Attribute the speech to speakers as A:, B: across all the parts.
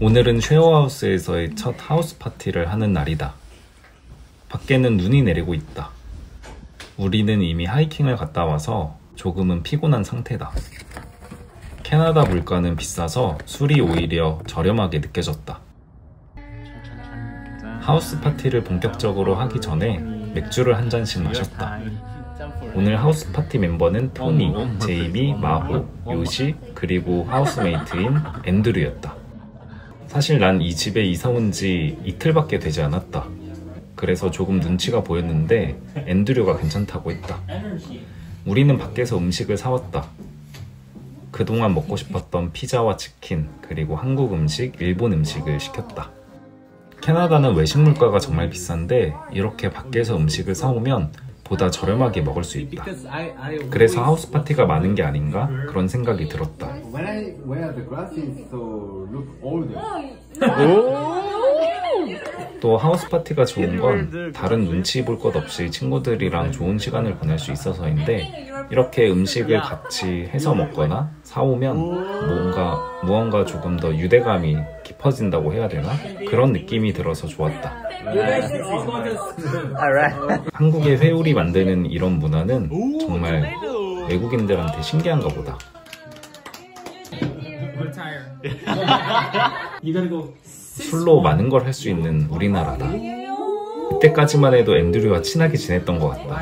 A: 오늘은 쉐어하우스에서의 첫 하우스 파티를 하는 날이다. 밖에는 눈이 내리고 있다. 우리는 이미 하이킹을 갔다 와서 조금은 피곤한 상태다. 캐나다 물가는 비싸서 술이 오히려 저렴하게 느껴졌다. 하우스 파티를 본격적으로 하기 전에 맥주를 한 잔씩 마셨다. 오늘 하우스 파티 멤버는 토니, 제이미, 마호, 요시, 그리고 하우스메이트인 앤드류였다. 사실 난 이 집에 이사 온 지 이틀밖에 되지 않았다. 그래서 조금 눈치가 보였는데 앤드류가 괜찮다고 했다. 우리는 밖에서 음식을 사왔다. 그동안 먹고 싶었던 피자와 치킨, 그리고 한국 음식, 일본 음식을 시켰다. 캐나다는 외식 물가가 정말 비싼데 이렇게 밖에서 음식을 사오면 보다 저렴하게 먹을 수 있다. 그래서 하우스 파티가 많은 게 아닌가 그런 생각이 들었다. 또 하우스 파티가 좋은 건 다른 눈치 볼 것 없이 친구들이랑 좋은 시간을 보낼 수 있어서인데 이렇게 음식을 같이 해서 먹거나 사오면 무언가 조금 더 유대감이 깊어진다고 해야 되나? 그런 느낌이 들어서 좋았다. 한국의 회오리 만드는 이런 문화는 정말 외국인들한테 신기한가 보다. 술로 많은 걸 할 수 있는 우리나라다. 그때까지만 해도 앤드류와 친하게 지냈던 것 같다.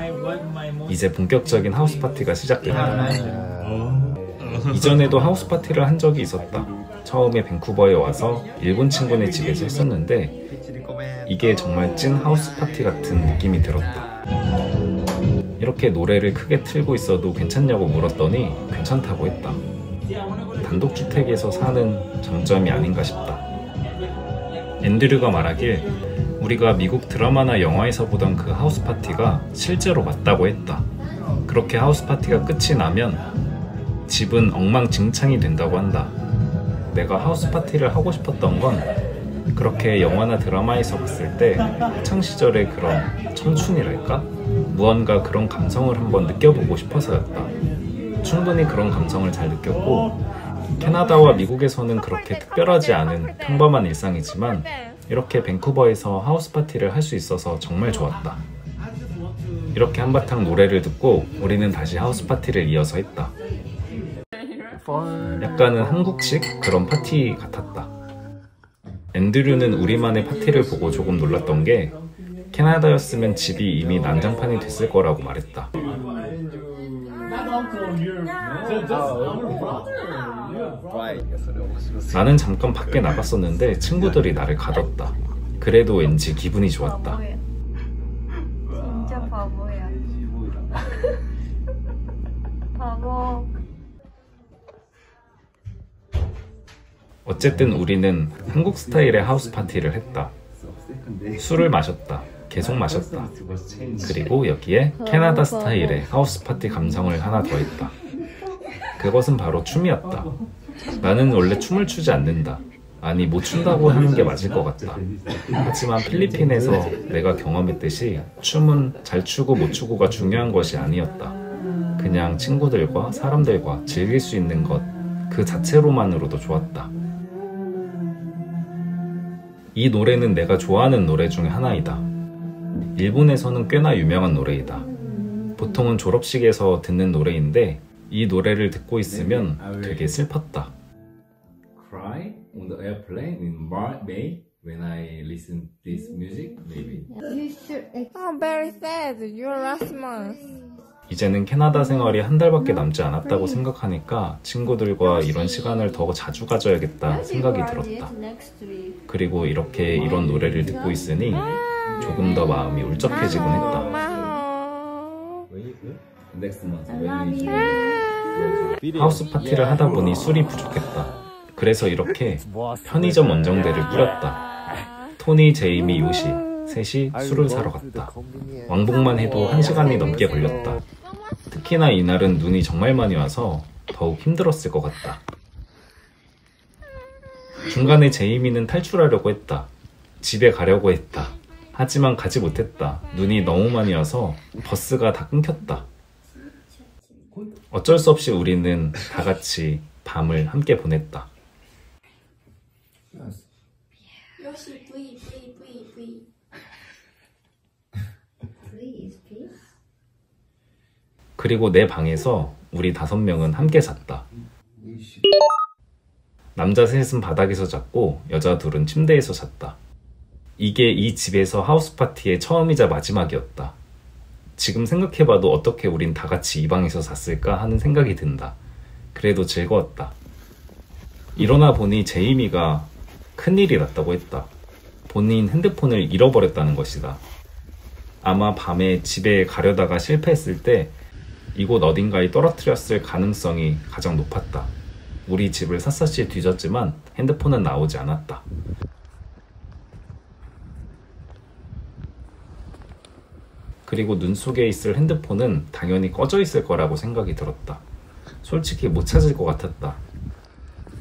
A: 이제 본격적인 하우스 파티가 시작됐다. 이전에도 하우스 파티를 한 적이 있었다. 처음에 밴쿠버에 와서 일본 친구네 집에서 했었는데 이게 정말 찐 하우스 파티 같은 느낌이 들었다. 이렇게 노래를 크게 틀고 있어도 괜찮냐고 물었더니 괜찮다고 했다. 단독주택에서 사는 장점이 아닌가 싶다. 앤드류가 말하길 우리가 미국 드라마나 영화에서 보던 그 하우스 파티가 실제로 맞다고 했다. 그렇게 하우스 파티가 끝이 나면 집은 엉망진창이 된다고 한다. 내가 하우스 파티를 하고 싶었던 건 그렇게 영화나 드라마에서 봤을 때 학창시절의 그런 청춘이랄까? 무언가 그런 감성을 한번 느껴보고 싶어서였다. 충분히 그런 감성을 잘 느꼈고 캐나다와 미국에서는 그렇게 특별하지 않은 평범한 일상이지만 이렇게 밴쿠버에서 하우스 파티를 할 수 있어서 정말 좋았다. 이렇게 한바탕 노래를 듣고 우리는 다시 하우스 파티를 이어서 했다. 약간은 한국식 그런 파티 같았다. 앤드류는 우리만의 파티를 보고 조금 놀랐던 게 캐나다였으면 집이 이미 난장판이 됐을 거라고 말했다. 나는 잠깐 밖에 나갔었는데 친구들이 나를 가뒀다. 그래도 왠지 기분이 좋았다.
B: 진짜 바보야. 바보.
A: 어쨌든 우리는 한국 스타일의 하우스 파티를 했다. 술을 마셨다. 계속 마셨다. 그리고 여기에 캐나다 스타일의 하우스 파티 감성을 하나 더했다. 그것은 바로 춤이었다. 나는 원래 춤을 추지 않는다. 아니 못 춘다고 하는 게 맞을 것 같다. 하지만 필리핀에서 내가 경험했듯이 춤은 잘 추고 못 추고가 중요한 것이 아니었다. 그냥 친구들과 사람들과 즐길 수 있는 것 그 자체로만으로도 좋았다. 이 노래는 내가 좋아하는 노래 중에 하나이다. 일본에서는 꽤나 유명한 노래이다. 보통은 졸업식에서 듣는 노래인데 이 노래를 듣고 있으면 되게 슬펐다. Cry on the airplane in May when I listen this music, maybe.
B: You should. Oh, very sad. Your last month.
A: 이제는 캐나다 생활이 한 달밖에 남지 않았다고 생각하니까 친구들과 이런 시간을 더 자주 가져야겠다 생각이 들었다. 그리고 이렇게 이런 노래를 듣고 있으니 조금 더 마음이 울적해지곤 했다. 하우스 파티를 하다 보니 술이 부족했다. 그래서 이렇게 편의점 원정대를 꾸렸다. 토니, 제이미, 요시 셋이 술을 사러 갔다. 왕복만 해도 1시간이 넘게 걸렸다. 특히나 이날은 눈이 정말 많이 와서 더욱 힘들었을 것 같다. 중간에 제이미는 탈출하려고 했다. 집에 가려고 했다. 하지만 가지 못했다. 눈이 너무 많이 와서 버스가 다 끊겼다. 어쩔 수 없이 우리는 다 같이 밤을 함께 보냈다.
C: Yoshi, please, please, please, please. Please, please.
A: 그리고 내 방에서 우리 5명은 함께 잤다. 남자 셋은 바닥에서 잤고 여자 둘은 침대에서 잤다. 이게 이 집에서 하우스 파티의 처음이자 마지막이었다. 지금 생각해봐도 어떻게 우린 다 같이 이 방에서 잤을까 하는 생각이 든다. 그래도 즐거웠다. 일어나 보니 제이미가 큰일이 났다고 했다. 본인 핸드폰을 잃어버렸다는 것이다. 아마 밤에 집에 가려다가 실패했을 때 이곳 어딘가에 떨어뜨렸을 가능성이 가장 높았다. 우리 집을 샅샅이 뒤졌지만 핸드폰은 나오지 않았다. 그리고 눈 속에 있을 핸드폰은 당연히 꺼져 있을 거라고 생각이 들었다. 솔직히 못 찾을 것 같았다.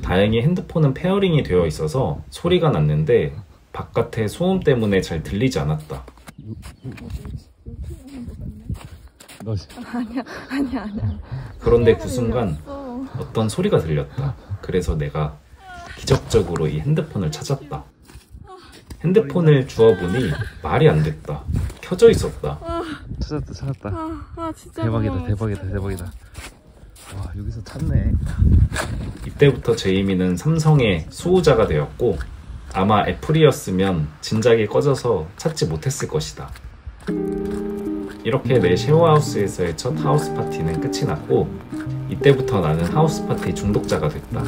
A: 다행히 핸드폰은 페어링이 되어 있어서 소리가 났는데 바깥의 소음 때문에 잘 들리지 않았다.
B: 아니야.
A: 그런데 그 순간 어떤 소리가 들렸다. 그래서 내가 기적적으로 이 핸드폰을 찾았다. 핸드폰을 주워보니 말이 안 됐다. 켜져 있었다.
D: 찾았다.
B: 진짜
D: 대박이다. 와, 여기서 찾네.
A: 이때부터 제이미는 삼성의 수호자가 되었고 아마 애플이었으면 진작에 꺼져서 찾지 못했을 것이다. 이렇게 내 쉐어하우스에서의 첫 하우스 파티는 끝이 났고 이때부터 나는 하우스 파티 중독자가 됐다.